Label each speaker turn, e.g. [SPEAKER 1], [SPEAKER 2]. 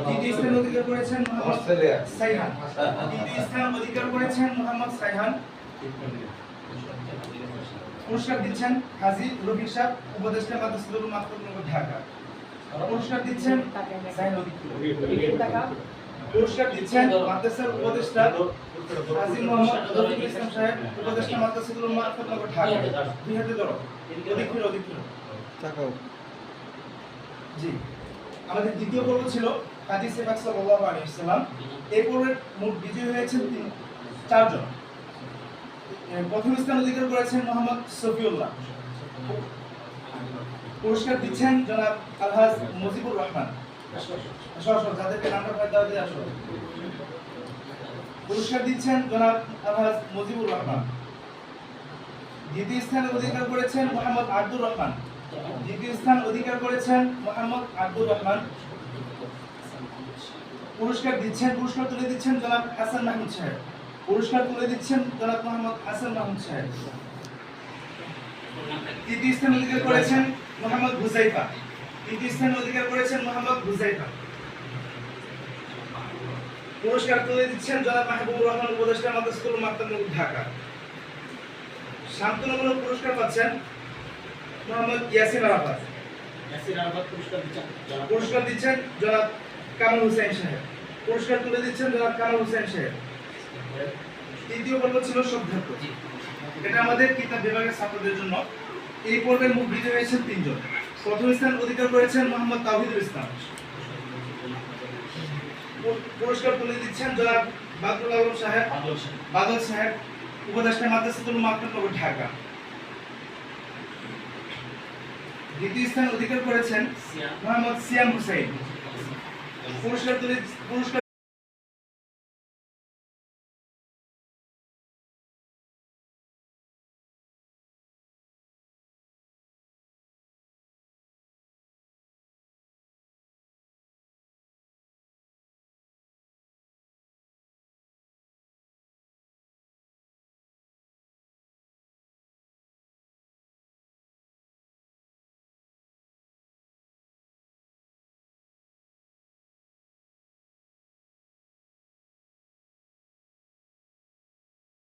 [SPEAKER 1] দ্বিতীয় স্থান অধিকার করেছেন মোহাম্মদ সাইহান। দ্বিতীয় স্থান অধিকার করেছেন মোহাম্মদ সাইহান। পুরস্কার দিচ্ছেন হাজী রফিক সাহেব, উপদেষ্টা মাদ্রাসাতুল মাকতুবনগর, ঢাকা। পুরস্কার দিচ্ছেন পুরস্কার দিচ্ছেন মাদ্রাসার উপদেষ্টা হাজী মোহাম্মদ রফিকুল ইসলাম সাহেব, উপদেষ্টা মাদ্রাসাতুল মাকতুবনগর, ঢাকা। দুই হাতে ধরো, অধিক তাকাও। জি, আমাদের দ্বিতীয় পর্ব ছিল হাদিসে পাক সাল্লাল্লাহু আলাইহি ওয়াসাল্লাম। এই পর্বের মোট বিজয়ী হয়েছেন চারজন। প্রথম স্থান অধিকার করেছেন মোহাম্মদ সফিউল্লাহ। পুরস্কার দিচ্ছেন জনাব আলহাজ মুজিবুর রহমান। যাদেরকে নামটা পড়ে দাও দিয়ে আসো। পুরস্কার দিচ্ছেন জনাব আলহাজ মুজিবুর রহমান। দ্বিতীয় স্থান অধিকার করেছেন মোহাম্মদ আব্দুর রহমান। দ্বিতীয় স্থান অধিকার করেছেন মোহাম্মদ আব্দুর রহমান। পুরস্কার তুলে দিচ্ছেন জনাব হাসান মাহমুদ সাহেব। পুরস্কার তুলে দিচ্ছেন জনাব মোহাম্মদ হাসান মাহমুদ সাহেব। তৃতীয় স্থান অধিকার করেছেন মোহাম্মদ হুজাইফা। তৃতীয় স্থান অধিকার করেছেন মোহাম্মদ হুজাইফা। পুরস্কার তুলে দিচ্ছেন জনাব মাহবুবুর রহমান, উপদেষ্টা মাদ্রাসাতুল মাকতুবনগর, ঢাকা। শান্তনামূলক পুরস্কার পাচ্ছেন মোহাম্মদ ইয়াসির আরাফাত। পুরস্কার দিচ্ছেন জনাব কামাল হোসেন সাহেব। পুরস্কার তুলে দিচ্ছেন জনাব কামাল হোসেন সাহেব। তৃতীয় পর্ব ছিল শ্রদ্ধার্ঘ্য। এটা আমাদের কিতাব বিভাগের ছাত্রদের জন্য। এই পর্বের মুখ বিজয়ী হয়েছেন তিনজন। প্রথম স্থান অধিকার করেছেন মোহাম্মদ তাওহিদুল ইসলাম। পুরস্কার তুলে দিচ্ছেন জনাব বাদরুল আলম সাহেব, বাদল সাহেব, উপদেষ্টা মাদ্রাসাতুল মাকতুবনগর, ঢাকা। দ্বিতীয় স্থান অধিকার করেছেন মোহাম্মদ সিয়াম হুসাইন। পুরস্কার